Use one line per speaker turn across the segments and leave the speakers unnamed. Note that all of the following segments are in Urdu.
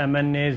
MNAs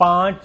5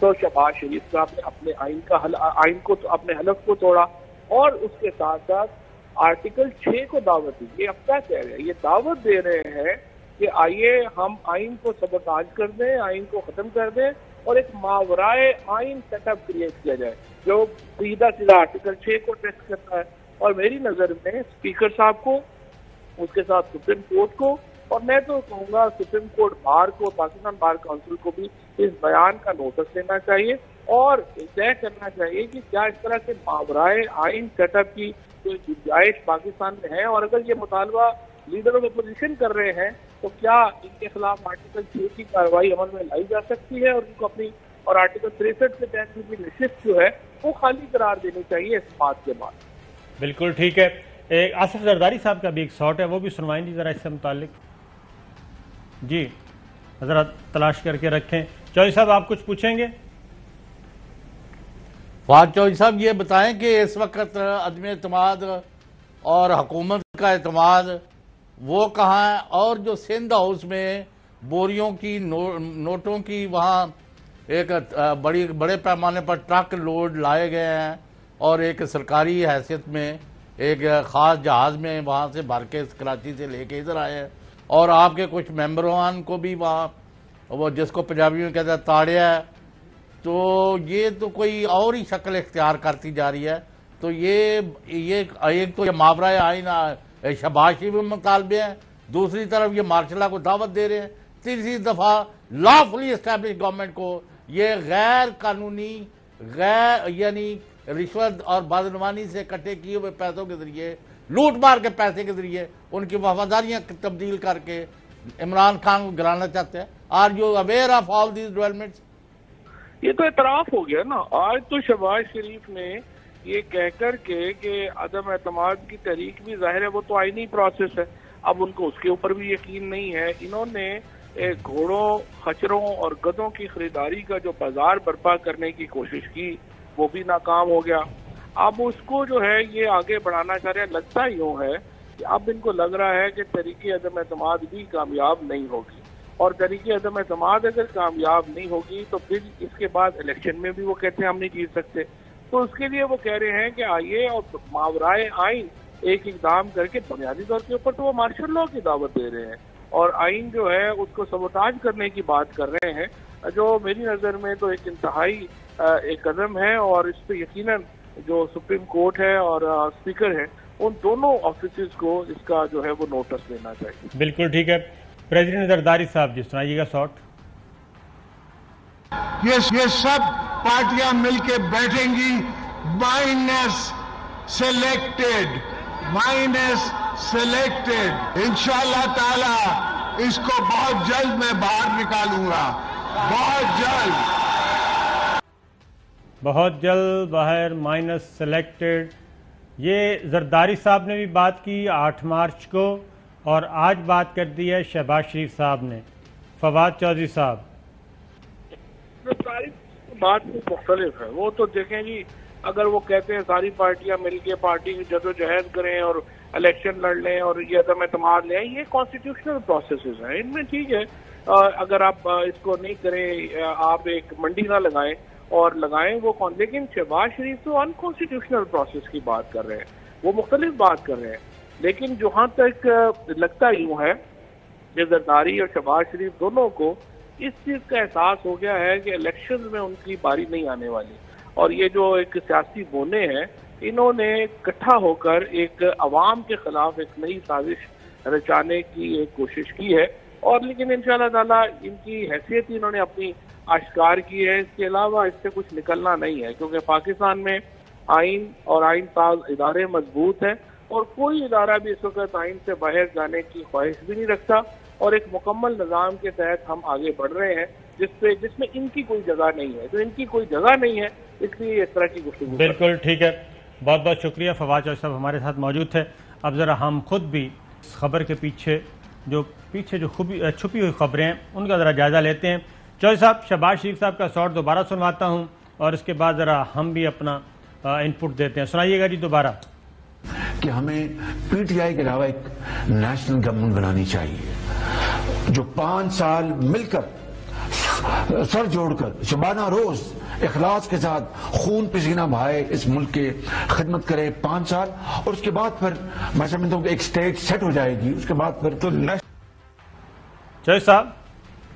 تو شہباز شریف صاحب نے اپنے آئین کو اپنے حلف کو توڑا اور اس کے ساتھ ساتھ آرٹیکل 6 کو دعوت دی. یہ اب کیا کہہ رہے ہیں؟ یہ دعوت دے رہے ہیں کہ آئیے ہم آئین کو سبوتاج کر دیں, آئین کو ختم کر دیں اور ایک ماورائے آئین سیٹ اپ کریٹ کیا جائے جو سیدھا آرٹیکل 6 کو ٹیسٹ کرتا ہے. اور میری نظر میں اسپیکر صاحب کو, اس کے ساتھ سپریم کورٹ کو, اور میں تو کہوں گا سپریم کورٹ بار کو, پاکستان بار کونسل کو بھی اس بیان کا نوٹس لینا چاہیے اور طے کرنا چاہیے کہ کیا اس طرح کے ماورائے آئین سیٹ اپ کی کوئی گنجائش پاکستان میں ہے, اور اگر یہ مطالبہ لیڈر آف اپوزیشن کر رہے ہیں تو کیا ان کے خلاف آرٹیکل 6 کی کارروائی عمل میں لائی جا سکتی ہے اور ان کو اپنی اور آرٹیکل 63 کے تحت کی نشست جو ہے وہ خالی قرار دینی چاہیے اس بات کے بعد.
بالکل ٹھیک ہے. آصف زرداری صاحب کا بھی ایک شاٹ ہے, وہ بھی سنوائیں جی ذرا اس سے متعلق. جی ذرا تلاش کر کے رکھیں. چوہدری صاحب آپ کچھ پوچھیں گے؟
فہد چوہدری صاحب یہ بتائیں کہ اس وقت عدم اعتماد اور حکومت کا اعتماد وہ کہاں ہے, اور جو سندھ ہاؤس میں بوریوں کی نوٹوں کی وہاں ایک بڑے پیمانے پر ٹرک لوڈ لائے گئے ہیں اور ایک سرکاری حیثیت میں ایک خاص جہاز میں وہاں سے بھر کے کراچی سے لے کے ادھر آئے ہیں, اور آپ کے کچھ ممبران کو بھی وہاں وہ جس کو پنجابی میں کہتے ہیں تاڑیا ہے, تو یہ تو کوئی اور ہی شکل اختیار کرتی جا رہی ہے. تو یہ ایک تو یہ ماورائے آئین شہباز شریف میں مطالبے ہیں, دوسری طرف یہ مارشل کو دعوت دے رہے ہیں, تیسری دفعہ لافلی اسٹیبلش گورنمنٹ کو یہ غیر قانونی یعنی رشوت اور بدعنوانی سے کٹے کیے ہوئے پیسوں کے ذریعے, لوٹ مار کے پیسے کے ذریعے ان کی وفاداریاں تبدیل کر کے عمران خان کو گرانا چاہتے ہیں. Are you aware of all these developments?
یہ تو اعتراف ہو گیا نا. آج تو شہباز شریف نے یہ کہہ کر کے کہ عدم اعتماد کی تحریک بھی ظاہر ہے وہ تو آئینی پروسیس ہے, اب ان کو اس کے اوپر بھی یقین نہیں ہے. انہوں نے گھوڑوں, خچروں اور گدھوں کی خریداری کا جو بازار برپا کرنے کی کوشش کی وہ بھی ناکام ہو گیا. اب اس کو جو ہے یہ آگے بڑھانا چاہ رہے ہیں. لگتا یوں ہے کہ اب ان کو لگ رہا ہے کہ تحریک عدم اعتماد بھی کامیاب نہیں ہوگی, اور تحریک عدم اعتماد اگر کامیاب نہیں ہوگی تو پھر اس کے بعد الیکشن میں بھی وہ کہتے ہیں ہم نہیں جیت سکتے. تو اس کے لیے وہ کہہ رہے ہیں کہ آئیے اور ماورائے آئین ایک اقدام کر کے, بنیادی طور کے اوپر تو وہ مارشل لاء کی دعوت دے رہے ہیں اور آئین جو ہے اس کو سبوتاج کرنے کی بات کر رہے ہیں, جو میری نظر میں تو ایک انتہائی ایک قدم ہے. اور اس پہ یقیناً جو سپریم کورٹ ہے اور اسپیکر ہے ان دونوں آفیسز کو اس کا جو ہے وہ نوٹس لینا چاہیے.
بالکل ٹھیک ہے. پریزیڈنٹ زرداری صاحب جی سنائیے گا شاٹ.
یہ سب پارٹیاں مل کے بیٹھیں گی, مائنس سلیکٹڈ انشاءاللہ تعالی اس کو بہت جلد میں باہر نکالوں گا,
بہت جلد باہر, مائنس سلیکٹڈ. یہ زرداری صاحب نے بھی بات کی 8 مارچ کو, اور آج بات کر دی ہے شہباز شریف صاحب نے. فواد چودھری صاحب
ساری بات مختلف ہے. وہ تو دیکھیں جی, اگر وہ کہتے ہیں ساری پارٹیاں مل کے پارٹی کی جدوجہد کریں اور الیکشن لڑ لیں اور یہ عدم اعتماد لیں, یہ کانسٹیٹیوشنل پروسیسز ہیں, ان میں ٹھیک ہے. اگر آپ اس کو نہیں کریں, آپ ایک منڈی نہ لگائیں اور لگائیں وہ لیکن شہباز شریف تو انکانسٹیٹیوشنل پروسیس کی بات کر رہے ہیں, وہ مختلف بات کر رہے ہیں. لیکن جہاں تک لگتا یوں ہے کہ زرداری اور شہباز شریف دونوں کو اس چیز کا احساس ہو گیا ہے کہ الیکشن میں ان کی باری نہیں آنے والی, اور یہ جو ایک سیاسی بونے ہیں انہوں نے اکٹھا ہو کر ایک عوام کے خلاف ایک نئی سازش رچانے کی ایک کوشش کی ہے. اور لیکن انشاءاللہ تعالیٰ ان کی حیثیت انہوں نے اپنی آشکار کی ہے. اس کے علاوہ اس سے کچھ نکلنا نہیں ہے, کیونکہ پاکستان میں آئین اور آئین ساز ادارے مضبوط ہیں اور کوئی ادارہ بھی اس وقت آئین سے باہر جانے کی خواہش بھی نہیں رکھتا, اور ایک مکمل نظام کے تحت ہم آگے بڑھ رہے ہیں جس میں ان کی کوئی جگہ نہیں ہے. تو ان کی کوئی جگہ نہیں ہے, اس لیے اس طرح کی گفتگو.
بالکل ٹھیک ہے, بہت بہت شکریہ. فواد چودھری صاحب ہمارے ساتھ موجود تھے. اب ذرا ہم خود بھی اس خبر کے پیچھے جو چھپی ہوئی خبریں ہیں ان کا ذرا جائزہ لیتے ہیں. چودھری صاحب, شہباز شریف صاحب کا شاٹ دوبارہ سنواتا ہوں اور اس کے بعد ذرا ہم بھی اپنا انپٹ دیتے ہیں. سنائیے گا جی دوبارہ.
کہ ہمیں پی ٹی آئی کے علاوہ ایک نیشنل گورنمنٹ بنانی چاہیے جو 5 سال مل کر سر جوڑ کر شبانہ روز اخلاص کے ساتھ خون پسینہ بہائے اس ملک کے خدمت کرے 5 سال، اور اس کے بعد پھر میں سمجھتا ہوں کہ ایک سٹیج سیٹ ہو جائے گی، اس کے بعد پھر تو
چوہدری صاحب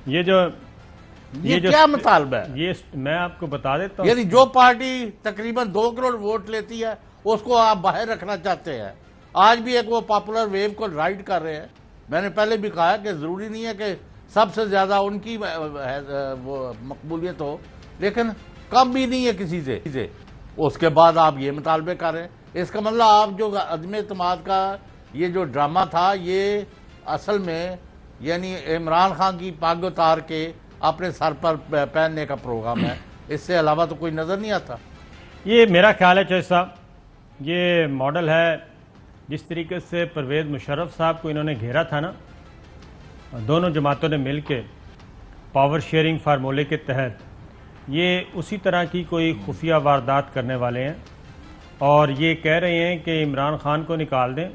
یہ
کیا مطالبہ ہے؟
یہ میں آپ کو بتا دیتا ہوں،
یعنی جو پارٹی تقریباً 2 کروڑ ووٹ لیتی ہے اس کو آپ باہر رکھنا چاہتے ہیں۔ آج بھی ایک وہ پاپولر ویو کو رائڈ کر رہے ہیں۔ میں نے پہلے بھی کہا کہ ضروری نہیں ہے کہ سب سے زیادہ ان کی وہ مقبولیت ہو، لیکن کم بھی نہیں ہے کسی سے۔ اس کے بعد آپ یہ مطالبے کر رہے ہیں، اس کا مطلب آپ جو عدم اعتماد کا یہ جو ڈرامہ تھا، یہ اصل میں یعنی عمران خان کی پگ اتار کے اپنے سر پر پہننے کا پروگرام ہے، اس سے علاوہ تو کوئی نظر نہیں آتا۔
یہ میرا خیال ہے چوہدری صاحب، یہ ماڈل ہے جس طریقے سے پرویز مشرف صاحب کو انہوں نے گھیرا تھا نا، دونوں جماعتوں نے مل کے پاور شیئرنگ فارمولے کے تحت یہ اسی طرح کی کوئی خفیہ واردات کرنے والے ہیں، اور یہ کہہ رہے ہیں کہ عمران خان کو نکال دیں،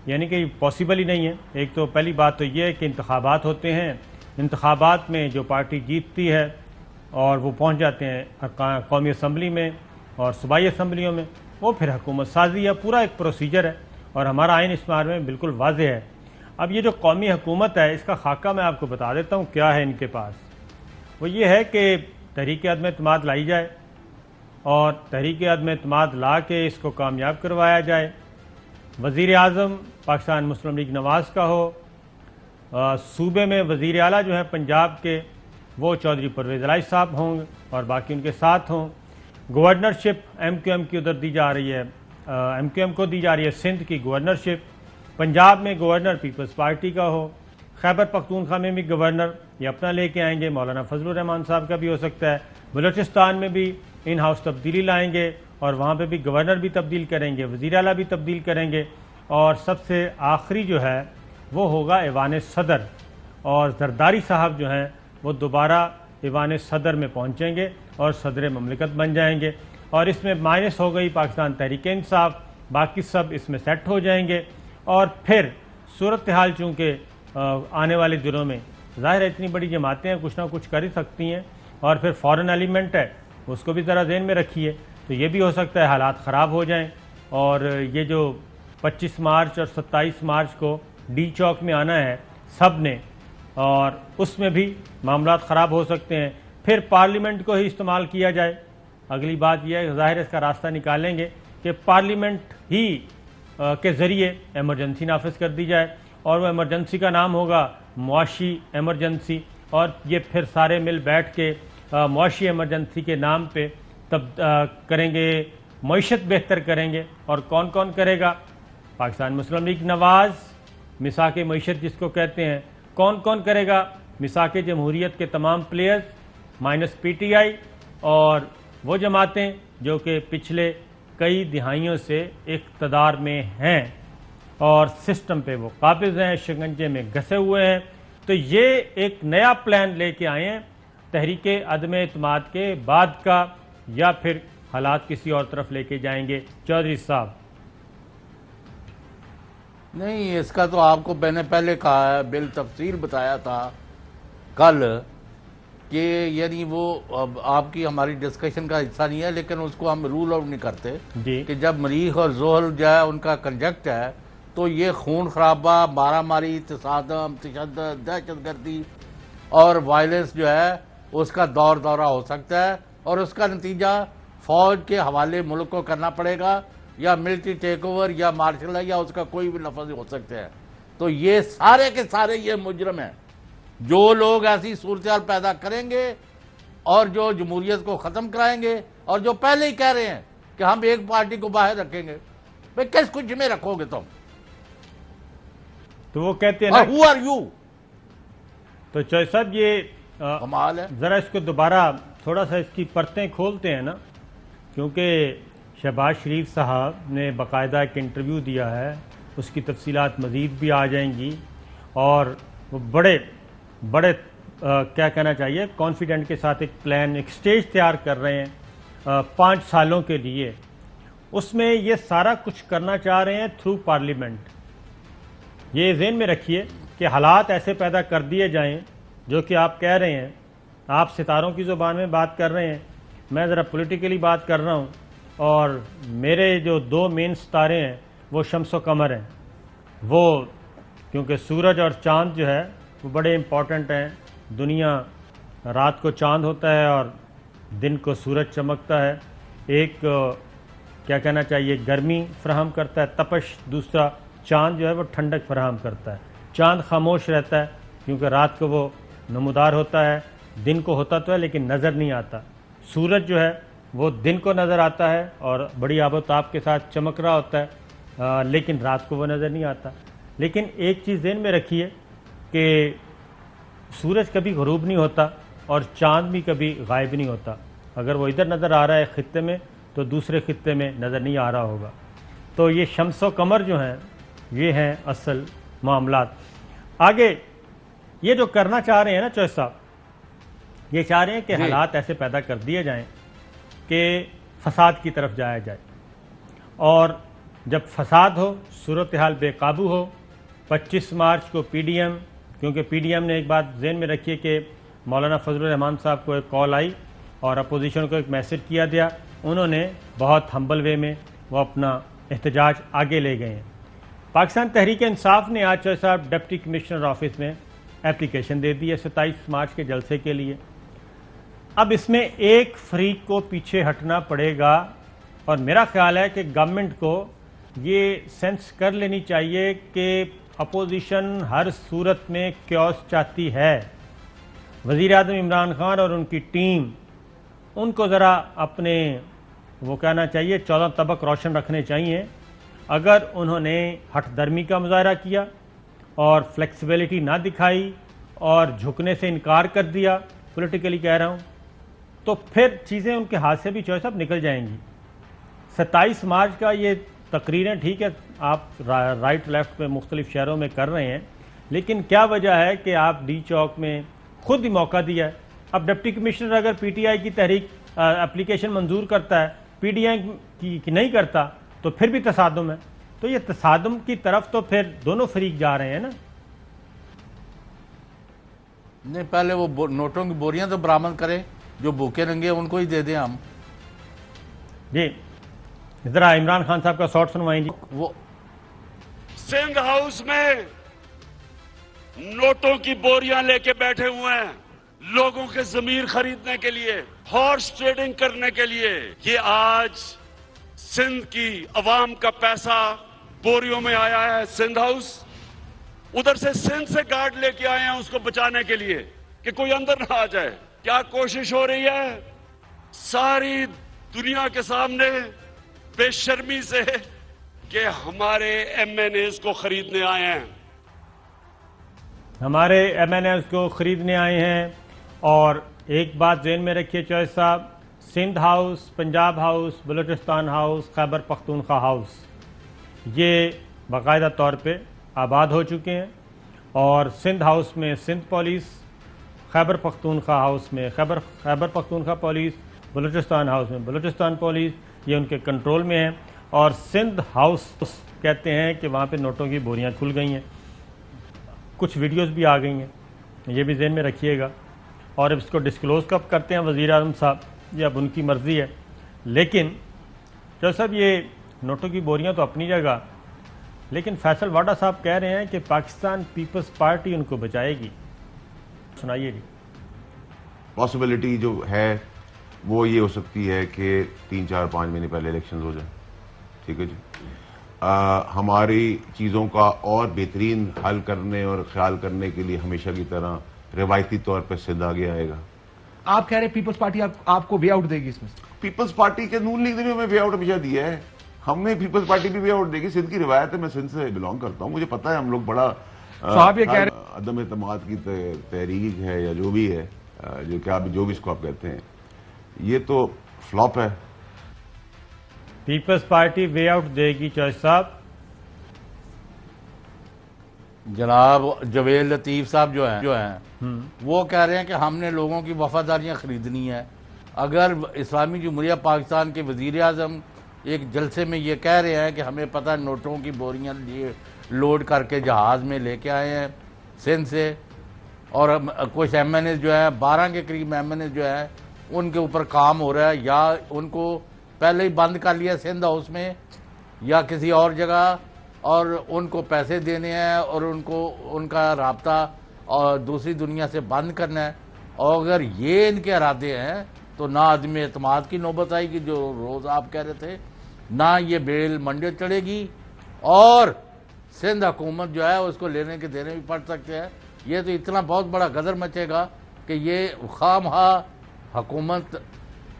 یعنی کہ پاسبل ہی نہیں ہے۔ ایک تو پہلی بات تو یہ ہے کہ انتخابات ہوتے ہیں، انتخابات میں جو پارٹی جیتتی ہے اور وہ پہنچ جاتے ہیں قومی اسمبلی میں اور صوبائی اسمبلیوں میں، وہ پھر حکومت سازی ہے، پورا ایک پروسیجر ہے، اور ہمارا آئین اس بارے میں بالکل واضح ہے۔ اب یہ جو قومی حکومت ہے، اس کا خاکہ میں آپ کو بتا دیتا ہوں کیا ہے ان کے پاس۔ وہ یہ ہے کہ تحریک عدم اعتماد لائی جائے، اور تحریک عدم اعتماد لا کے اس کو کامیاب کروایا جائے۔ وزیر اعظم پاکستان مسلم لیگ نواز کا ہو، صوبے میں وزیر اعلیٰ جو ہیں پنجاب کے وہ چودھری پرویز الہی صاحب ہوں اور باقی ان کے ساتھ ہوں۔ گورنرشپ ایم کیو ایم کی ادھر دی جا رہی ہے، ایم کیو ایم کو دی جا رہی ہے سندھ کی گورنرشپ، پنجاب میں گورنر پیپلز پارٹی کا ہو، خیبر پختونخوا میں بھی گورنر یہ اپنا لے کے آئیں گے، مولانا فضل الرحمان صاحب کا بھی ہو سکتا ہے، بلوچستان میں بھی ان ہاؤس تبدیلی لائیں گے اور وہاں پہ بھی گورنر بھی تبدیل کریں گے، وزیر اعلیٰ بھی تبدیل کریں گے، اور سب سے آخری جو ہے وہ ہوگا ایوان صدر، اور زرداری صاحب جو ہیں وہ دوبارہ ایوان صدر میں پہنچیں گے اور صدر مملکت بن جائیں گے، اور اس میں مائنس ہو گئی پاکستان تحریک انصاف، باقی سب اس میں سیٹ ہو جائیں گے۔ اور پھر صورتحال چونکہ آنے والے دنوں میں ظاہر ہے اتنی بڑی جماعتیں ہیں، کچھ نہ کچھ کر ہی سکتی ہیں، اور پھر فورن ایلیمنٹ ہے اس کو بھی ذرا ذہن میں رکھیے، تو یہ بھی ہو سکتا ہے حالات خراب ہو جائیں، اور یہ جو 25 مارچ اور 27 مارچ کو ڈی چوک میں آنا ہے سب نے، اور اس میں بھی معاملات خراب ہو سکتے ہیں، پھر پارلیمنٹ کو ہی استعمال کیا جائے۔ اگلی بات یہ ہے ظاہر اس کا راستہ نکالیں گے کہ پارلیمنٹ ہی کے ذریعے ایمرجنسی نافذ کر دی جائے، اور وہ ایمرجنسی کا نام ہوگا معاشی ایمرجنسی، اور یہ پھر سارے مل بیٹھ کے معاشی ایمرجنسی کے نام پہ کریں گے، معیشت بہتر کریں گے۔ اور کون کون کرے گا؟ پاکستان مسلم لیگ نواز، مساق معیشت جس کو کہتے ہیں، کون کون کرے گا؟ مساق جمہوریت کے تمام players minus P T I, اور وہ جماعتیں جو کہ پچھلے کئی دہائیوں سے اقتدار میں ہیں اور سسٹم پہ وہ قابض ہیں، شکنجے میں گھسے ہوئے ہیں۔ تو یہ ایک نیا پلان لے کے آئے ہیں تحریک عدم اعتماد کے بعد کا، یا پھر حالات کسی اور طرف لے کے جائیں گے چودھری صاحب؟
نہیں، اس کا تو آپ کو میں نے پہلے کہا ہے، بالتفصیل بتایا تھا کل، کہ یعنی وہ آپ کی ہماری ڈسکشن کا حصہ نہیں ہے، لیکن اس کو ہم رول آؤٹ نہیں کرتے
جی
کہ جب مریخ اور زحل جو ہے ان کا کنجکٹ ہے تو یہ خون خرابہ، مارا ماری، تصادم، تشدد، دہشت گردی اور وائلنس جو ہے اس کا دورہ ہو سکتا ہے، اور اس کا نتیجہ فوج کے حوالے ملک کو کرنا پڑے گا، یا ملٹری ٹیک اوور، یا مارشل ہے، یا اس کا کوئی بھی لفظ ہو سکتا ہے۔ تو یہ سارے کے سارے یہ مجرم ہیں جو لوگ ایسی صورتحال پیدا کریں گے اور جو جمہوریت کو ختم کرائیں گے، اور جو پہلے ہی کہہ رہے ہیں کہ ہم ایک پارٹی کو باہر رکھیں گے۔ بھئی کس کچھ میں رکھو گے تم؟
تو وہ کہتے ہیں نا،
Who are you؟
تو چوہدری صاحب یہ
کمال ہے۔
ذرا اس کو دوبارہ تھوڑا سا اس کی پرتیں کھولتے ہیں نا، کیونکہ شہباز شریف صاحب نے باقاعدہ ایک انٹرویو دیا ہے، اس کی تفصیلات مزید بھی آ جائیں گی، اور وہ بڑے کیا کہنا چاہیے کانفیڈنٹ کے ساتھ ایک پلان، ایک سٹیج تیار کر رہے ہیں 5 سالوں کے لیے۔ اس میں یہ سارا کچھ کرنا چاہ رہے ہیں تھرو پارلیمنٹ۔ یہ ذہن میں رکھیے کہ حالات ایسے پیدا کر دیے جائیں جو کہ آپ کہہ رہے ہیں، آپ ستاروں کی زبان میں بات کر رہے ہیں، میں ذرا پولیٹیکلی بات کر رہا ہوں، اور میرے جو دو مین ستارے ہیں وہ شمس و قمر ہیں. وہ کیونکہ سورج اور چاند جو ہے وہ بڑے امپورٹنٹ ہیں. دنیا رات کو چاند ہوتا ہے اور دن کو سورج چمکتا ہے. ایک کیا کہنا چاہیے گرمی فراہم کرتا ہے تپش، دوسرا چاند جو ہے وہ ٹھنڈک فراہم کرتا ہے. چاند خاموش رہتا ہے کیونکہ رات کو وہ نمودار ہوتا ہے، دن کو ہوتا تو ہے لیکن نظر نہیں آتا. سورج جو ہے وہ دن کو نظر آتا ہے اور بڑی آب و تاب کے ساتھ چمک رہا ہوتا ہے، لیکن رات کو وہ نظر نہیں آتا. لیکن ایک چیز ذہن میں رکھیے کہ سورج کبھی غروب نہیں ہوتا اور چاند بھی کبھی غائب نہیں ہوتا. اگر وہ ادھر نظر آ رہا ہے خطے میں تو دوسرے خطے میں نظر نہیں آ رہا ہوگا. تو یہ شمس و قمر جو ہیں یہ ہیں اصل معاملات. آگے یہ جو کرنا چاہ رہے ہیں نا چوہے صاحب، یہ چاہ رہے ہیں کہ حالات ایسے پیدا کر دیے جائیں کہ فساد کی طرف جایا جائے، اور جب فساد ہو، صورتحال بے قابو ہو. 25 مارچ کو پی ڈی ایم، کیونکہ پی ڈی ایم نے ایک بات ذہن میں رکھی ہے کہ مولانا فضل الرحمان صاحب کو ایک کال آئی اور اپوزیشن کو ایک میسج کیا دیا، انہوں نے بہت ہمبل وے میں وہ اپنا احتجاج آگے لے گئے ہیں. پاکستان تحریک انصاف نے آج چوہے صاحب ڈپٹی کمشنر آفس میں اپلیکیشن دے دی ہے 27 مارچ کے جلسے کے لیے. اب اس میں ایک فریق کو پیچھے ہٹنا پڑے گا، اور میرا خیال ہے کہ گورنمنٹ کو یہ سینس کر لینی چاہیے کہ اپوزیشن ہر صورت میں کیوس چاہتی ہے. وزیر اعظم عمران خان اور ان کی ٹیم، ان کو ذرا اپنے وہ کہنا چاہیے 14 طبق روشن رکھنے چاہیے. اگر انہوں نے ہٹ درمی کا مظاہرہ کیا اور فلیکسیبلٹی نہ دکھائی اور جھکنے سے انکار کر دیا، پولیٹیکلی کہہ رہا ہوں، تو پھر چیزیں ان کے ہاتھ سے بھی چوہے صاحب نکل جائیں گی. 27 مارچ کا یہ تقریریں ٹھیک ہے آپ رائٹ لیفٹ پہ مختلف شہروں میں کر رہے ہیں، لیکن کیا وجہ ہے کہ آپ ڈی چوک میں خود ہی موقع دیا ہے. اب ڈپٹی کمشنر اگر پی ٹی آئی کی تحریک اپلیکیشن منظور کرتا ہے، پی ڈی آئی کی نہیں کرتا، تو پھر بھی تصادم ہے. تو یہ تصادم کی طرف تو پھر دونوں فریق جا رہے ہیں نا.
نہیں، پہلے وہ نوٹوں کی بوریاں تو برآمد کریں، جو بھوکے رنگے ان کو ہی دے دیں ہم.
جی ذرا عمران خان صاحب کا شارٹ سنوائیں جی.
وہ
سندھ ہاؤس میں نوٹوں کی بوریاں لے کے بیٹھے ہوئے ہیں لوگوں کے ضمیر خریدنے کے لیے، ہارس ٹریڈنگ کرنے کے لیے. یہ آج سندھ کی عوام کا پیسہ بوریوں میں آیا ہے سندھ ہاؤس. ادھر سے سندھ سے گارڈ لے کے آئے ہیں اس کو بچانے کے لیے کہ کوئی اندر نہ آ جائے. کیا کوشش ہو رہی ہے ساری دنیا کے سامنے بے شرمی سے کہ ہمارے ایم این ایز کو خریدنے آئے ہیں.
ہمارے ایم این ایز کو خریدنے آئے ہیں. اور ایک بات ذہن میں رکھیے چوہے صاحب، Sindh house, Punjab house, Balochistan house, Khyber Pakhtunkhwa house, یہ باقاعدہ طور پہ آباد ہو چکے ہیں. اور سندھ ہاؤس میں سندھ پولیس، خیبر پختونخوا ہاؤس میں خیبر پختونخوا پولیس، بلوچستان ہاؤس میں بلوچستان پولیس، یہ ان کے کنٹرول میں ہیں. اور سندھ ہاؤس کہتے ہیں کہ وہاں پہ نوٹوں کی بوریاں کھل گئی ہیں. کچھ ویڈیوز بھی آ گئی ہیں، یہ بھی ذہن میں رکھیے گا. اور اب اس کو ڈسکلوز کب کرتے ہیں وزیر اعظم صاحب، یہ اب ان کی مرضی ہے. لیکن جو صاحب یہ نوٹوں کی بوریاں تو اپنی جگہ، لیکن فیصل واڈا صاحب کہہ رہے ہیں کہ پاکستان پیپلز پارٹی ان کو بچائے گی. سنائیے جی.
پاسبلٹی جو ہے وہ یہ ہو سکتی ہے کہ 3 4 5 مہینے پہلے الیکشنز ہو جائیں. ٹھیک ہے جی. ہماری چیزوں کا اور بہترین حل کرنے اور خیال کرنے کے لیے ہمیشہ کی طرح روایتی طور پہ سندھ آگے آئے گا.
آپ کہہ رہے پیپلز پارٹی آپ کو وے آؤٹ دے گی اس میں؟
پیپلز پارٹی کے نون لیگ نے بھی ہمیں وے آؤٹ ہمیشہ دیا ہے. ہمیں پیپلز پارٹی بھی وے آؤٹ دے گی. سندھ کی روایت ہے، میں سندھ سے بلانگ کرتا ہوں، مجھے پتا ہے ہم لوگ بڑا
صاحب یہ کہہ رہے
عدم اعتماد کی تحریک ہے یا جو بھی ہے، جو بھی اس کو آپ کہتے ہیں، یہ تو فلاپ ہے.
پیپلز پارٹی وے آؤٹ دے گی چوہے صاحب.
جناب جویل لطیف صاحب جو ہیں وہ کہہ رہے ہیں کہ ہم نے لوگوں کی وفاداریاں خریدنی ہے. اگر اسلامی جمہوریہ پاکستان کے وزیر اعظم ایک جلسے میں یہ کہہ رہے ہیں کہ ہمیں پتہ نوٹوں کی بوریاں لوڈ کر کے جہاز میں لے کے آئے ہیں سندھ سے، اور کچھ ایم این اے جو ہیں 12 کے قریب ایم این اے جو ہیں ان کے اوپر کام ہو رہا ہے، یا ان کو پہلے ہی بند کر لیا سندھ ہاؤس میں یا کسی اور جگہ، اور ان کو پیسے دینے ہیں اور ان کو ان کا رابطہ اور دوسری دنیا سے بند کرنا ہے. اور اگر یہ ان کے ارادے ہیں تو نہ عدم اعتماد کی نوبت آئے گی جو روز آپ کہہ رہے تھے، نہ یہ بیل منڈے چڑھے گی، اور سندھ حکومت جو ہے اس کو لینے کے دینے بھی پڑ سکتے ہیں. یہ تو اتنا بہت بڑا غدر مچے گا کہ یہ خواہ مخواہ حکومت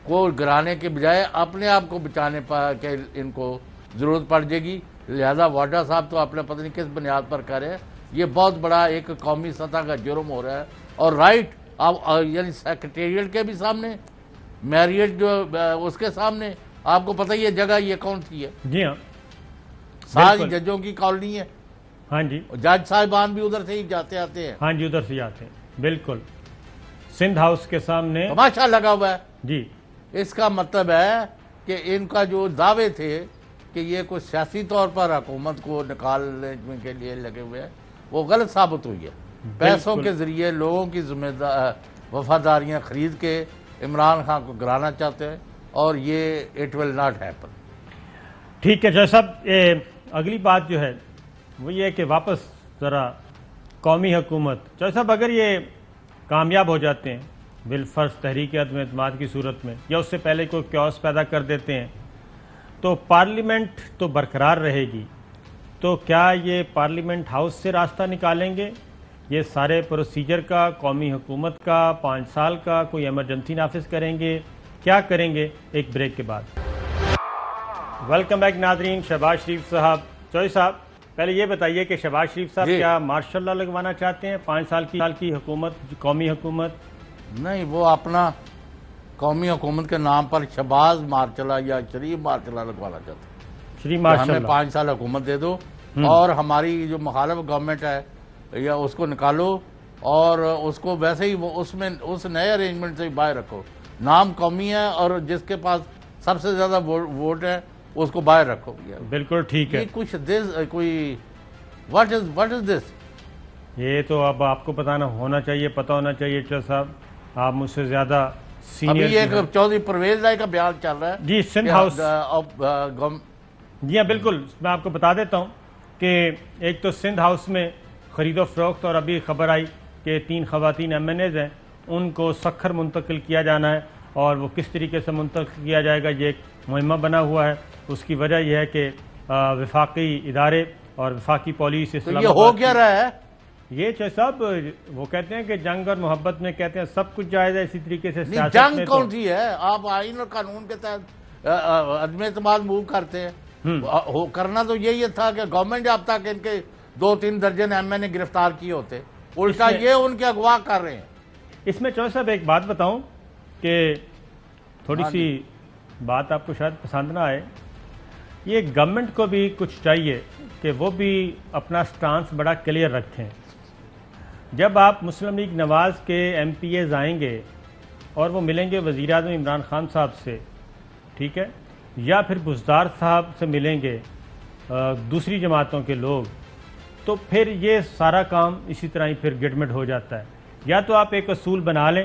کو گرانے کے بجائے اپنے آپ کو بچانے کے ان کو ضرورت پڑ جائے گی. لہذا واڈا صاحب تو اپنے پتہ نہیں کس بنیاد پر کر رہے ہیں. یہ بہت بڑا ایک قومی سطح کا جرم ہو رہا ہے. اور رائٹ یعنی سیکریٹریٹ کے بھی سامنے، میریٹ جو اس کے سامنے، آپ کو پتہ ہی ہے جگہ یہ کون سی ہے؟
جی ہاں،
ساری ججوں کی کالونی ہے.
ہاں جی،
جج صاحبان بھی ادھر سے ہی جاتے آتے ہیں.
ہاں جی، ادھر سے جاتے ہیں. بالکل سندھ ہاؤس کے سامنے
تماشا لگا ہوا ہے.
جی،
اس کا مطلب ہے کہ ان کا جو دعوے تھے کہ یہ کوئی سیاسی طور پر حکومت کو نکالنے کے لیے لگے ہوئے ہیں، وہ غلط ثابت ہوئی ہے. پیسوں کے ذریعے لوگوں کی وفاداریاں خرید کے عمران خان کو گرانا چاہتے ہیں، اور یہ اٹ ول ناٹ ہیپن.
ٹھیک ہے جج صاحب، اگلی بات جو ہے وہ یہ ہے کہ واپس ذرا قومی حکومت، جج صاحب اگر یہ کامیاب ہو جاتے ہیں بالفرض تحریک عدم اعتماد کی صورت میں، یا اس سے پہلے کوئی کیوس پیدا کر دیتے ہیں، تو پارلیمنٹ تو برقرار رہے گی. تو کیا یہ پارلیمنٹ ہاؤس سے راستہ نکالیں گے؟ یہ سارے پروسیجر کا، قومی حکومت کا 5 سال کا کوئی ایمرجنسی نافذ کریں گے؟ کیا کریں گے؟ ایک بریک کے بعد. ویلکم بیک ناظرین. شہباز شریف صاحب، چوہدری صاحب پہلے یہ بتائیے کہ شہباز شریف صاحب کیا مارشل لا لگوانا چاہتے ہیں 5 سال کی حکومت، قومی حکومت؟
نہیں، وہ اپنا قومی حکومت کے نام پر شہباز مارشل یا شریف مارشل لگوانا چاہتے ہیں.
شریف مارشل،
ہمیں 5 سال حکومت دے دو، اور ہماری جو مخالف گورنمنٹ ہے یا اس کو نکالو، اور اس کو ویسے ہی اس نئے ارینجمنٹ سے باہر رکھو. نام قومی ہے اور جس کے پاس سب سے زیادہ ووٹ ہے اس کو باہر رکھو.
بالکل ٹھیک ہے.
کچھ کوئی واٹ از دس؟
یہ تو اب آپ کو پتہ ہونا چاہیے چودھری صاحب، آپ مجھ سے زیادہ سینئر.
ابھی ایک چودھری پرویز رائے کا بیان چل رہا ہے
جی سندھ ہاؤس. جی ہاں بالکل، میں آپ کو بتا دیتا ہوں کہ ایک تو سندھ ہاؤس میں خرید و فروخت، اور ابھی خبر آئی کہ 3 خواتین ایم این ایز ہیں، ان کو سکھر منتقل کیا جانا ہے، اور وہ کس طریقے سے منتقل کیا جائے گا یہ ایک مہمہ بنا ہوا ہے. اس کی وجہ یہ ہے کہ وفاقی ادارے اور وفاقی پولیس
یہ ہو کیا رہا ہے؟
یہ صاحب وہ کہتے ہیں کہ جنگ اور محبت میں کہتے ہیں سب کچھ جائز ہے، اسی طریقے سے سیاست
جنگ
میں
کون سی ہے؟ آپ آئین اور قانون کے تحت عدم اعتماد موو کرتے ہیں. کرنا تو یہی تھا کہ گورنمنٹ اب تک ان کے 2-3 درجن ایم این اے گرفتار کیے ہوتے، الٹا یہ ان کے اغوا کر رہے ہیں.
اس میں چودھری صاحب ایک بات بتاؤں کہ تھوڑی سی بات آپ کو شاید پسند نہ آئے. یہ گورنمنٹ کو بھی کچھ چاہیے کہ وہ بھی اپنا سٹانس بڑا کلیئر رکھیں. جب آپ مسلم لیگ نواز کے ایم پی ایز آئیں گے اور وہ ملیں گے وزیر اعظم عمران خان صاحب سے، ٹھیک ہے، یا پھر بزدار صاحب سے ملیں گے دوسری جماعتوں کے لوگ، تو پھر یہ سارا کام اسی طرح ہی پھر گڈمٹ ہو جاتا ہے. یا تو آپ ایک اصول بنا لیں،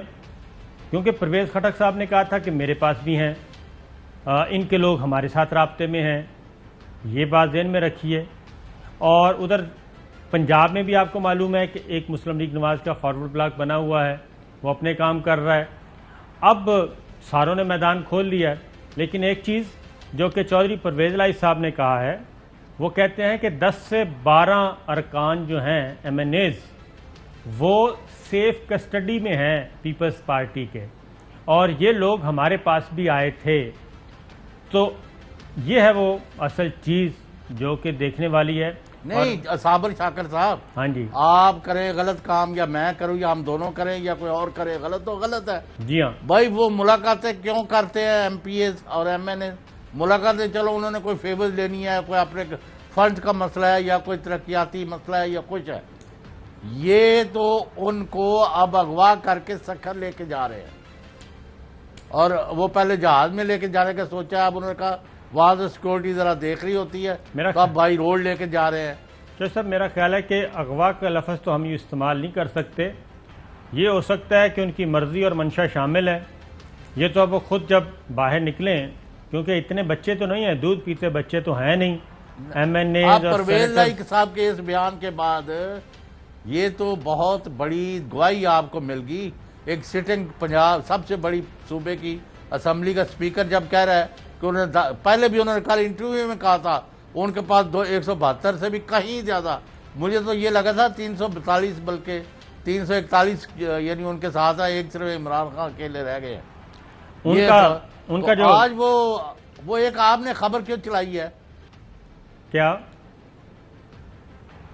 کیونکہ پرویز خٹک صاحب نے کہا تھا کہ میرے پاس بھی ہیں، ان کے لوگ ہمارے ساتھ رابطے میں ہیں، یہ بات ذہن میں رکھیے. اور ادھر پنجاب میں بھی آپ کو معلوم ہے کہ ایک مسلم لیگ نواز کا فارورڈ بلاک بنا ہوا ہے، وہ اپنے کام کر رہا ہے. اب ساروں نے میدان کھول لیا ہے، لیکن ایک چیز جو کہ چودھری پرویز الہی صاحب نے کہا ہے، وہ کہتے ہیں کہ 10 سے 12 ارکان جو ہیں ایم این ایز وہ سیف کسٹڈی میں ہیں پیپلز پارٹی کے، اور یہ لوگ ہمارے پاس بھی آئے تھے. تو یہ ہے وہ اصل چیز جو کہ دیکھنے والی ہے.
نہیں صابر شاکر صاحب،
ہاں جی،
آپ کریں غلط کام یا میں کروں یا ہم دونوں کریں یا کوئی اور کرے غلط تو غلط ہے.
جی ہاں
بھائی وہ ملاقاتیں کیوں کرتے ہیں ایم پی ایز اور ایم این اے؟ ملاقاتیں چلو انہوں نے کوئی فیورز لینی ہے، کوئی اپنے فنڈ کا مسئلہ ہے یا کوئی ترقیاتی مسئلہ ہے یا کچھ ہے. یہ تو ان کو اب اغوا کر کے سکھر لے کے جا رہے ہیں، اور وہ پہلے جہاز میں لے کے جانے کا سوچا، اب انہوں نے کہا وہاں سے سیکورٹی ذرا دیکھ رہی ہوتی ہے تو اب بائی روڈ لے کے جا رہے ہیں.
تو سب میرا خیال ہے کہ اغوا کا لفظ تو ہم یہ استعمال نہیں کر سکتے. یہ ہو سکتا ہے کہ ان کی مرضی اور منشا شامل ہے. یہ تو اب وہ خود جب باہر نکلیں, کیونکہ اتنے بچے تو نہیں ہیں, دودھ پیتے بچے تو ہیں نہیں. ایم این اے
آپ پرویز لائی صاحب کے اس بیان کے بعد یہ تو بہت بڑی گواہی آپ کو مل گئی. ایک سٹنگ پنجاب سب سے بڑی صوبے کی اسمبلی کا سپیکر جب کہہ رہا ہے کہ انہوں نے پہلے بھی انہوں نے کل انٹرویو میں کہا تھا ان کے پاس 172 سے بھی کہیں زیادہ, مجھے تو یہ لگا تھا 342 بلکہ 341 یعنی ان کے ساتھ ہے, ایک صرف عمران خان اکیلے رہ گئے ہیں.
ان کا جو
آج وہ ایک آپ نے خبر کیوں چلائی ہے
کیا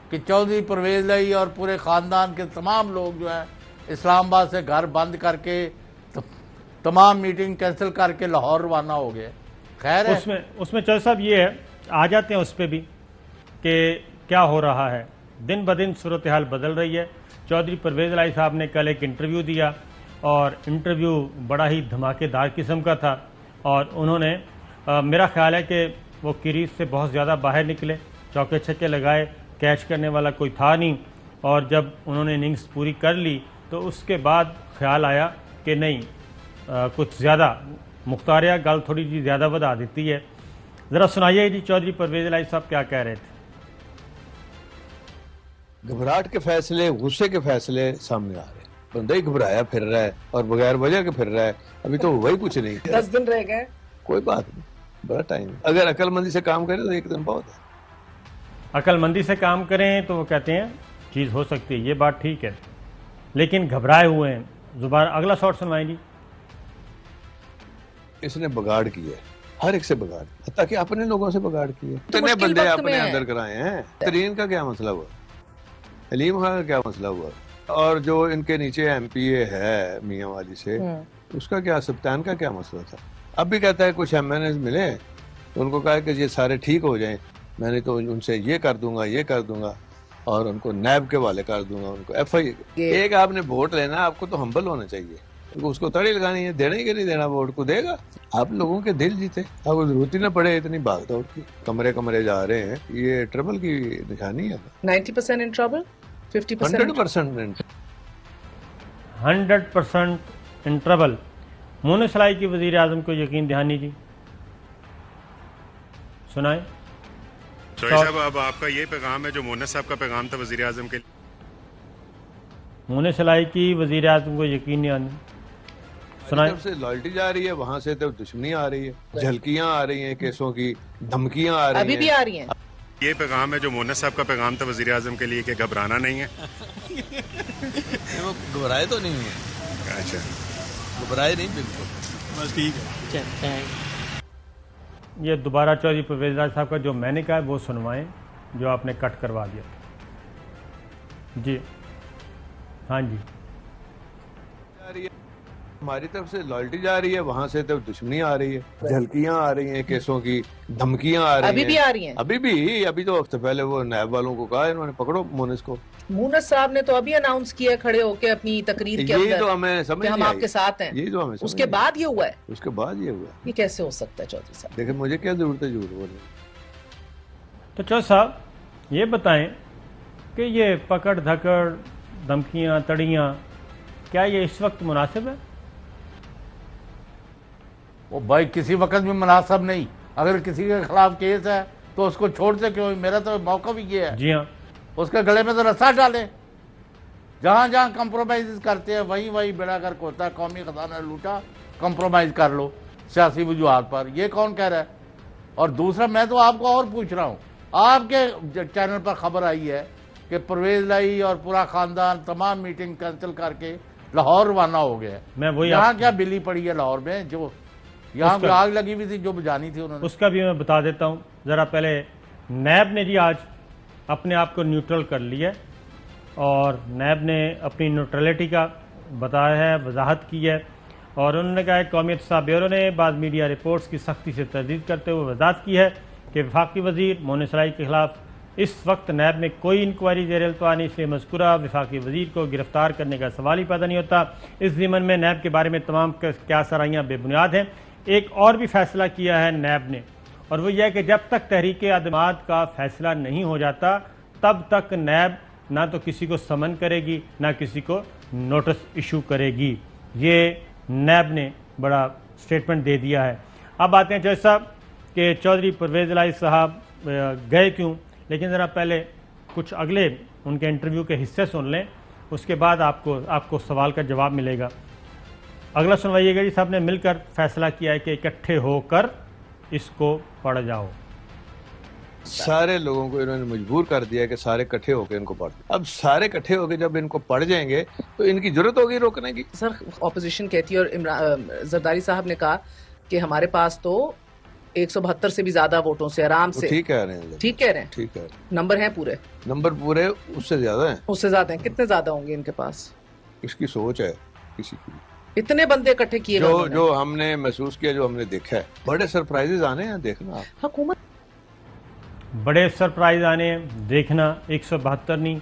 کہ چودھری پرویز لائی اور پورے خاندان کے تمام لوگ جو ہیں اسلام آباد سے گھر بند کر کے تمام میٹنگ کینسل کر کے لاہور روانہ ہو گئے. خیر ہے
اس میں چودھری صاحب یہ ہے, آ جاتے ہیں اس پہ بھی کہ کیا ہو رہا ہے. دن بدن صورتحال بدل رہی ہے. چودھری پرویز لائی صاحب نے کل ایک انٹرویو دیا اور انٹرویو بڑا ہی دھماکے دار قسم کا تھا, اور انہوں نے میرا خیال ہے کہ وہ کریز سے بہت زیادہ باہر نکلے, چوکے چھکے لگائے, کیچ کرنے والا کوئی تھا نہیں, اور جب انہوں نے اننگز پوری کر لی تو اس کے بعد خیال آیا کہ نہیں کچھ زیادہ مختاریہ گل تھوڑی جی زیادہ بڑھا دیتی ہے. ذرا سنائیے جی چودھری پرویز لائی صاحب کیا کہہ رہے تھے.
گھبراہٹ کے فیصلے, غصے کے فیصلے سامنے آ رہے ہیں. بندہ ہی گھبرایا پھر رہا ہے اور بغیر وجہ کے پھر رہا ہے. ابھی تو وہی کچھ نہیں,
10 دن رہ گئے,
کوئی بات نہیں, بڑا ٹائم. اگر عقل مندی سے کام کریں تو ایک دن بہت ہے.
عقل مندی سے کام کریں تو وہ کہتے ہیں چیز ہو سکتی ہے, یہ بات ٹھیک ہے, لیکن گھبرائے ہوئے ہیں. زبان اگلا شاٹ سنوائیں جی.
اس نے بگاڑ کیا ہے, ہر ایک سے بگاڑ, حتیٰ کہ اپنے لوگوں سے بگاڑ کیا. اتنے بندے اپنے اندر کرائے ہیں. ترین کا کیا مسئلہ ہوا, حلیم خان کا کیا مسئلہ ہوا, اور جو ان کے نیچے ایم پی اے ہے میاں والی سے, اس کا کیا, سبتان کا کیا مسئلہ تھا. اب بھی کہتا ہے کچھ ایم این ایز ملے تو ان کو کہا کہ یہ سارے ٹھیک ہو جائیں, میں نے تو ان سے یہ کر دوں گا, یہ کر دوں گا, اور ان کو نیب کے والے کر دوں گا, ان کو ایف آئی. ایک آپ نے ووٹ لینا, آپ کو تو ہمبل ہونا چاہیے. اس کو تڑی لگانی ہے, دینا ہی کہ نہیں دینا, ووٹ کو دے گا. آپ لوگوں کے دل جیتے, آپ کو ضرورت ہی نہ پڑے اتنی بھاگ دوڑ کی. کمرے کمرے جا رہے ہیں, یہ ٹربل کی نشانی ہے.
90% ان ٹربل,
50%
100% ان ٹربل. مونس لائی کی وزیر اعظم کو یقین دہانی جی سنائیں.
چودھری صاحب اب آپ کا یہ پیغام ہے جو مونس صاحب کا پیغام تھا وزیر اعظم کے لیے.
مونس لائی کی وزیر اعظم کو یقین دہانی سنائیں.
سے لائلٹی جا رہی ہے, وہاں سے تو دشمنی آ رہی ہے, جھلکیاں آ رہی ہیں کیسوں کی, دھمکیاں آ رہی ہیں,
ابھی بھی آ رہی ہیں.
یہ پیغام ہے جو مونس صاحب کا پیغام تھا وزیر اعظم کے لیے کہ گھبرانا نہیں ہے.
وہ گھبرائے تو نہیں ہے.
اچھا,
گھبرائے نہیں بالکل,
بس ٹھیک ہے.
یہ دوبارہ چودھری پرویز لائی صاحب کا جو میں نے کہا ہے وہ سنوائیں, جو آپ نے کٹ کروا دیا. جی ہاں جی.
ہماری طرف سے لائلٹی جا رہی ہے, وہاں سے تو دشمنی آ رہی ہے, جھلکیاں آ رہی ہیں کیسوں کی, دھمکیاں آ رہی ہیں.
ابھی بھی آ رہی ہیں.
ابھی تو وقت پہلے وہ نیب والوں کو کہا انہوں نے پکڑو مونس کو.
مونس صاحب نے تو ابھی اناؤنس کیا کھڑے ہو کے اپنی تقریر کے
اندر, تو ہمیں سمجھ
ہم آپ کے ساتھ ہیں.
یہی تو ہمیں
اس کے بعد یہ ہوا ہے.
اس کے بعد یہ ہوا.
یہ کیسے ہو سکتا ہے چودھری صاحب؟
دیکھیں مجھے کیا ضرورت ہے جھوٹ بولنے.
تو چودھری صاحب یہ بتائیں کہ یہ پکڑ دھکڑ, دھمکیاں, تڑیاں, کیا یہ اس وقت مناسب ہے؟
وہ بھائی کسی وقت بھی مناسب نہیں. اگر کسی کے خلاف کیس ہے تو اس کو چھوڑتے کیوں؟ میرا تو موقع بھی یہ ہے.
جی ہاں,
اس کے گلے میں تو رسا ڈالے. جہاں جہاں کمپرومائز کرتے ہیں وہیں بیڑا گرک ہوتا ہے. قومی خزانہ لوٹا, کمپرومائز کر لو سیاسی وجوہات پر. یہ کون کہہ رہا ہے؟ اور دوسرا میں تو آپ کو اور پوچھ رہا ہوں, آپ کے چینل پر خبر آئی ہے کہ پرویز لائی اور پورا خاندان تمام میٹنگ کینسل کر کے لاہور روانہ ہو گئے. یہاں کیا بلی پڑی ہے لاہور میں, جو یہاں کوئی آگ لگی ہوئی تھی جو بجانی تھی انہوں نے.
اس کا بھی میں بتا دیتا ہوں. ذرا پہلے نیب نے جی آج اپنے آپ کو نیوٹرل کر لیا ہے, اور نیب نے اپنی نیوٹرلٹی کا بتایا ہے, وضاحت کی ہے, اور انہوں نے کہا ہے قومی احتساب بیورو نے بعض میڈیا رپورٹس کی سختی سے تردید کرتے ہوئے وضاحت کی ہے کہ وفاقی وزیر مونس لائی کے خلاف اس وقت نیب میں کوئی انکوائری زیر التوا نہیں, اس لیے مذکورہ وفاقی وزیر کو گرفتار کرنے کا سوال ہی پیدا نہیں ہوتا. اس ضمن میں نیب کے بارے میں تمام کیا سرائیاں بے بنیاد ہیں. ایک اور بھی فیصلہ کیا ہے نیب نے, اور وہ یہ ہے کہ جب تک تحریک اعتماد کا فیصلہ نہیں ہو جاتا تب تک نیب نہ تو کسی کو سمن کرے گی نہ کسی کو نوٹس ایشو کرے گی. یہ نیب نے بڑا سٹیٹمنٹ دے دیا ہے. اب آتے ہیں جج صاحب کہ چودھری پرویز الہی صاحب گئے کیوں, لیکن ذرا پہلے کچھ اگلے ان کے انٹرویو کے حصے سن لیں, اس کے بعد آپ کو سوال کا جواب ملے گا. اگلا سنوائیے گا. جی صاحب نے مل کر فیصلہ کیا ہے کہ اکٹھے ہو کر اس کو پڑھ جاؤ.
سارے لوگوں کو انہوں نے مجبور کر دیا کہ سارے اکٹھے ہو کے ان کو پڑھ. اب سارے اکٹھے ہو کے جب ان کو پڑھ جائیں گے تو ان کی ضرورت ہوگی روکنے کی.
سر اپوزیشن کہتی ہے اور زرداری صاحب نے کہا کہ ہمارے پاس تو 172 سے بھی زیادہ ووٹوں سے آرام سے.
ٹھیک کہہ رہے ہیں,
ٹھیک کہہ رہے ہیں,
ٹھیک ہے.
نمبر ہیں پورے,
نمبر پورے اس سے زیادہ ہیں,
اس سے زیادہ ہیں. کتنے زیادہ ہوں گے ان کے پاس؟
اس کی سوچ ہے کسی کی.
اتنے بندے اکٹھے کیے
جو ہم نے محسوس کیا, جو ہم نے دیکھا ہے, بڑے سرپرائزز آنے ہیں دیکھنا.
حکومت
بڑے سرپرائز آنے ہیں دیکھنا. 172 نہیں,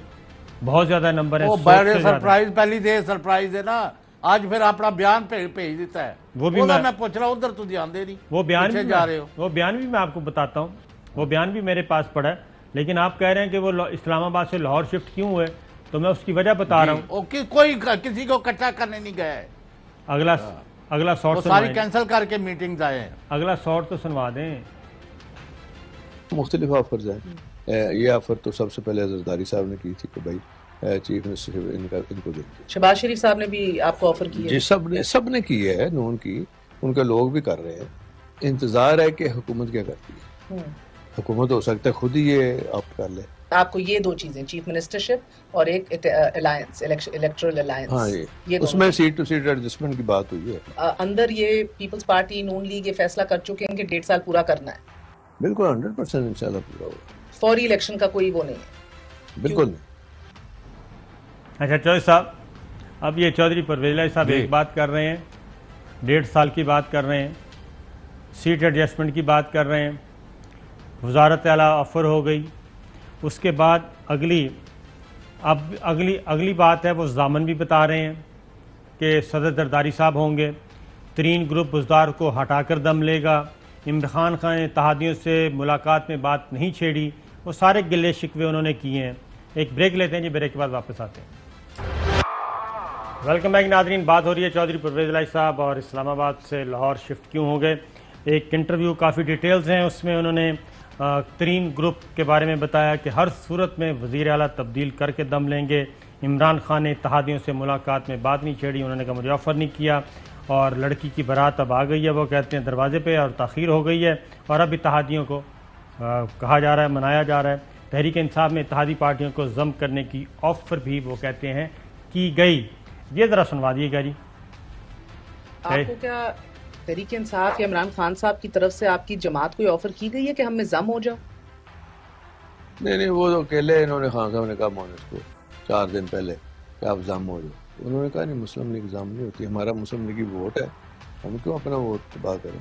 بہت زیادہ نمبر ہے.
بڑے سرپرائز پہلی دے سرپرائز ہے نا. آج پھر اپنا بیان بھیج دیتا ہے. وہ بھی میں پوچھ رہا ہوں, ادھر تو دھیان دے نہیں.
وہ بیان بھی میں آپ کو بتاتا ہوں. وہ بیان بھی میرے پاس پڑا ہے, لیکن آپ کہہ رہے ہیں کہ وہ اسلام آباد سے لاہور شفٹ کیوں ہوئے, تو میں اس کی وجہ بتا رہا ہوں.
کوئی کسی کو اکٹھا کرنے نہیں گیا ہے.
اگلا شارٹ
ساری کینسل کر کے میٹنگز آئے ہیں.
اگلا شارٹ تو سنوا دیں.
مختلف آفرز ہیں. یہ آفر تو سب سے پہلے زرداری صاحب نے کی تھی کہ بھائی چیف منسٹر ان کو دیں.
شہباز شریف صاحب نے بھی آپ کو آفر کی ہے.
جی سب نے کی ہے. نون کی, ان کے لوگ بھی کر رہے ہیں. انتظار ہے کہ حکومت کیا کرتی ہے. حکومت ہو سکتا ہے خود ہی یہ آپٹ کر لے.
آپ کو یہ دو چیزیں, چیف منسٹرشپ اور ایک الائنس, الیکٹرل الائنس.
ہاں, یہ اس میں سیٹ ٹو سیٹ ایڈجسٹمنٹ کی بات ہوئی ہے.
اندر یہ پیپلز پارٹی نون لیگ یہ فیصلہ کر چکے ہیں کہ 1.5 سال پورا کرنا ہے.
بالکل 100% انشاءاللہ پورا ہوگا.
فوری الیکشن کا کوئی وہ نہیں ہے.
بالکل نہیں.
اچھا چودھری صاحب, اب یہ چودھری پرویز الہی صاحب ایک بات کر رہے ہیں, 1.5 سال کی بات کر رہے ہیں, سیٹ ایڈجسٹمنٹ کی بات کر رہے ہیں, وزارت اعلیٰ آفر ہو گئی. اس کے بعد اگلی بات ہے, وہ ضامن بھی بتا رہے ہیں کہ صدر زرداری صاحب ہوں گے, ترین گروپ بزدار کو ہٹا کر دم لے گا, عمران خان نے اتحادیوں سے ملاقات میں بات نہیں چھیڑی. وہ سارے گلے شکوے انہوں نے کیے ہیں. ایک بریک لیتے ہیں جی, بریک کے بعد واپس آتے ہیں. ویلکم بیک ناظرین. بات ہو رہی ہے چودھری پرویز الہی صاحب اور اسلام آباد سے لاہور شفٹ کیوں ہو گئے. ایک انٹرویو کافی ڈیٹیلز ہیں, اس میں انہوں نے ترین گروپ کے بارے میں بتایا کہ ہر صورت میں وزیر اعلیٰ تبدیل کر کے دم لیں گے. عمران خان نے اتحادیوں سے ملاقات میں بات نہیں چھیڑی, انہوں نے کہا مجھے آفر نہیں کیا, اور لڑکی کی بارات اب آ گئی ہے, وہ کہتے ہیں دروازے پہ, اور تاخیر ہو گئی ہے, اور اب اتحادیوں کو کہا جا رہا ہے, منایا جا رہا ہے. تحریک انصاف میں اتحادی پارٹیوں کو ضم کرنے کی آفر بھی وہ کہتے ہیں کی گئی. یہ ذرا سنوا دیے گا جی.
آپ کو کیا تحریک انصاف یا عمران خان صاحب کی طرف سے آپ کی جماعت کوئی آفر کی گئی ہے کہ ہم میں ضم ہو جاؤ؟
نہیں, وہ تو اکیلے انہوں نے خان صاحب نے کہا مونس کو 4 دن پہلے کہ آپ ضم ہو جاؤ. انہوں نے کہا نہیں, مسلم لیگ ضم نہیں ہوتی, ہمارا مسلم لیگی ووٹ ہے, ہم کیوں اپنا ووٹ تباہ کریں.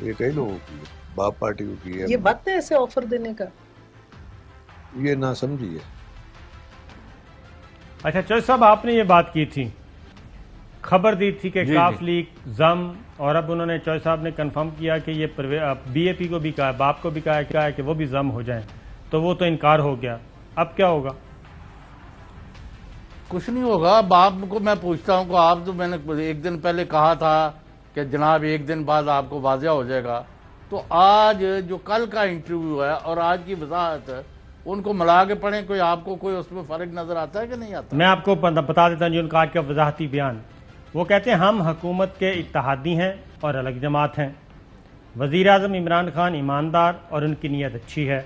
یہ کئی لوگوں کی ہے, باپ پارٹی کو کی ہے.
یہ وقت ہے ایسے آفر دینے کا؟
یہ نہ سمجھیے.
اچھا چودھری صاحب, آپ نے یہ بات کی تھی, خبر دی تھی کہ کاف لیگ ضم, اور اب انہوں نے چودھری صاحب نے کنفرم کیا کہ یہ بی اے پی کو بھی کہا, باپ کو بھی کہا ہے کہ وہ بھی ضم ہو جائیں, تو وہ تو انکار ہو گیا. اب کیا ہوگا؟
کچھ نہیں ہوگا. باپ کو میں پوچھتا ہوں کہ آپ تو میں نے 1 دن پہلے کہا تھا کہ جناب 1 دن بعد آپ کو واضح ہو جائے گا, تو آج جو کل کا انٹرویو ہے اور آج کی وضاحت, ان کو ملا کے پڑھیں, کوئی آپ کو کوئی اس میں فرق نظر آتا ہے کہ نہیں آتا؟
میں آپ کو بتا دیتا ہوں جی ان کا آج کا وضاحتی بیان. وہ کہتے ہیں ہم حکومت کے اتحادی ہیں اور الگ جماعت ہیں. وزیر اعظم عمران خان ایماندار اور ان کی نیت اچھی ہے.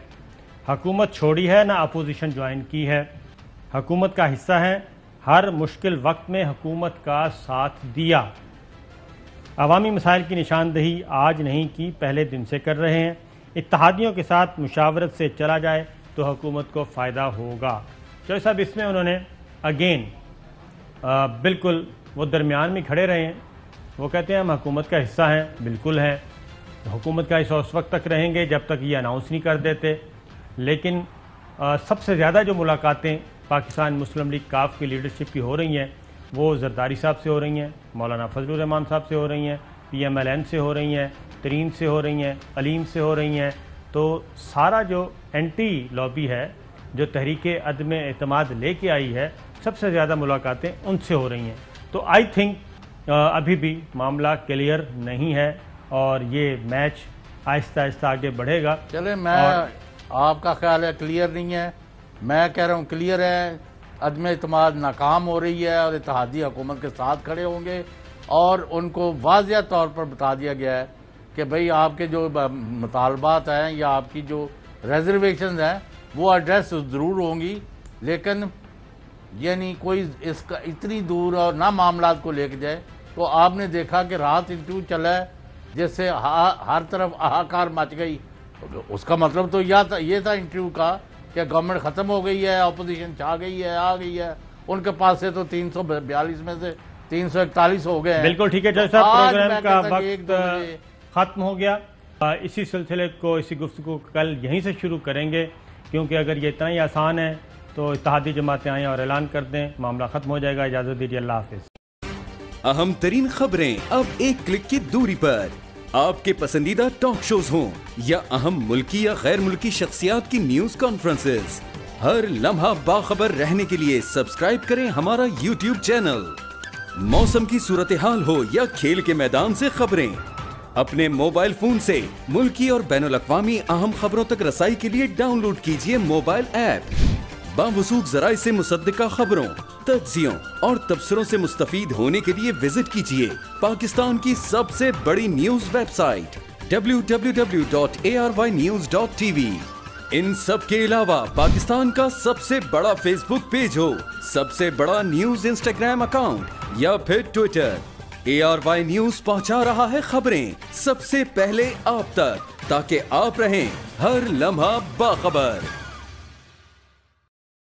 حکومت چھوڑی ہے نہ اپوزیشن جوائن کی ہے. حکومت کا حصہ ہیں, ہر مشکل وقت میں حکومت کا ساتھ دیا. عوامی مسائل کی نشاندہی آج نہیں کی, پہلے دن سے کر رہے ہیں. اتحادیوں کے ساتھ مشاورت سے چلا جائے تو حکومت کو فائدہ ہوگا. چودھری صاحب اس میں انہوں نے اگین بالکل وہ درمیان میں کھڑے رہے ہیں. وہ کہتے ہیں ہم حکومت کا حصہ ہیں, بالکل ہیں, حکومت کا حصہ اس وقت تک رہیں گے جب تک یہ اناؤنس نہیں کر دیتے. لیکن سب سے زیادہ جو ملاقاتیں پاکستان مسلم لیگ کاف کی لیڈرشپ کی ہو رہی ہیں وہ زرداری صاحب سے ہو رہی ہیں, مولانا فضل الرحمان صاحب سے ہو رہی ہیں, پی ایم ایل این سے ہو رہی ہیں, ترین سے ہو رہی ہیں, علیم سے ہو رہی ہیں. تو سارا جو اینٹی لابی ہے جو تحریک عدم اعتماد لے کے آئی ہے سب سے زیادہ ملاقاتیں ان سے ہو رہی ہیں. تو آئی تھنک ابھی بھی معاملہ کلیئر نہیں ہے اور یہ میچ آہستہ آہستہ آگے بڑھے گا.
چلیں میں آپ کا خیال ہے کلیئر نہیں ہے, میں کہہ رہا ہوں کلیئر ہے. عدم اعتماد ناکام ہو رہی ہے اور اتحادی حکومت کے ساتھ کھڑے ہوں گے اور ان کو واضح طور پر بتا دیا گیا ہے کہ بھئی آپ کے جو مطالبات ہیں یا آپ کی جو ریزرویشنز ہیں وہ ایڈریس ضرور ہوں گی, لیکن یعنی کوئی اس کا اتنی دور اور نہ معاملات کو لے کے جائے. تو آپ نے دیکھا کہ رات انٹرویو چلا ہے جس سے ہر طرف ہاہاکار مچ گئی. اس کا مطلب تو یہ تھا انٹرویو کا کہ گورنمنٹ ختم ہو گئی ہے, اپوزیشن چھا گئی ہے, آ گئی ہے. ان کے پاس سے تو 342 میں سے 341 ہو گئے ہیں.
بالکل ٹھیک ہے جج صاحب, پروگرام کا وقت ختم ہو گیا. اسی سلسلے کو, اسی گفتگو کو کل یہیں سے شروع کریں گے, کیونکہ اگر یہ اتنا ہی آسان ہے تو اتحادی جماعتیں آئیں اور اعلان کر دیں, معاملہ ختم ہو جائے گا. اجازت دیجیے, اللہ حافظ.
اہم ترین خبریں اب ایک کلک کی دوری پر. آپ کے پسندیدہ ٹاک شوز ہوں یا اہم ملکی یا غیر ملکی شخصیات کی نیوز کانفرنسز, ہر لمحہ باخبر رہنے کے لیے سبسکرائب کریں ہمارا یوٹیوب چینل. موسم کی صورتحال ہو یا کھیل کے میدان سے خبریں, اپنے موبائل فون سے ملکی اور بین الاقوامی اہم خبروں تک رسائی کے لیے ڈاؤن لوڈ کیجیے موبائل ایپ. باوثوق ذرائع سے مصدقہ خبروں, تجزیوں اور تبصروں سے مستفید ہونے کے لیے وزٹ کیجیے پاکستان کی سب سے بڑی نیوز ویب سائٹ www.arYnews.tv. ان سب کے علاوہ پاکستان کا سب سے بڑا فیس بک پیج ہو, سب سے بڑا نیوز انسٹاگرام اکاؤنٹ یا پھر ٹویٹر, ARY نیوز پہنچا رہا ہے خبریں سب سے پہلے آپ تک, تاکہ آپ رہیں ہر لمحہ باخبر.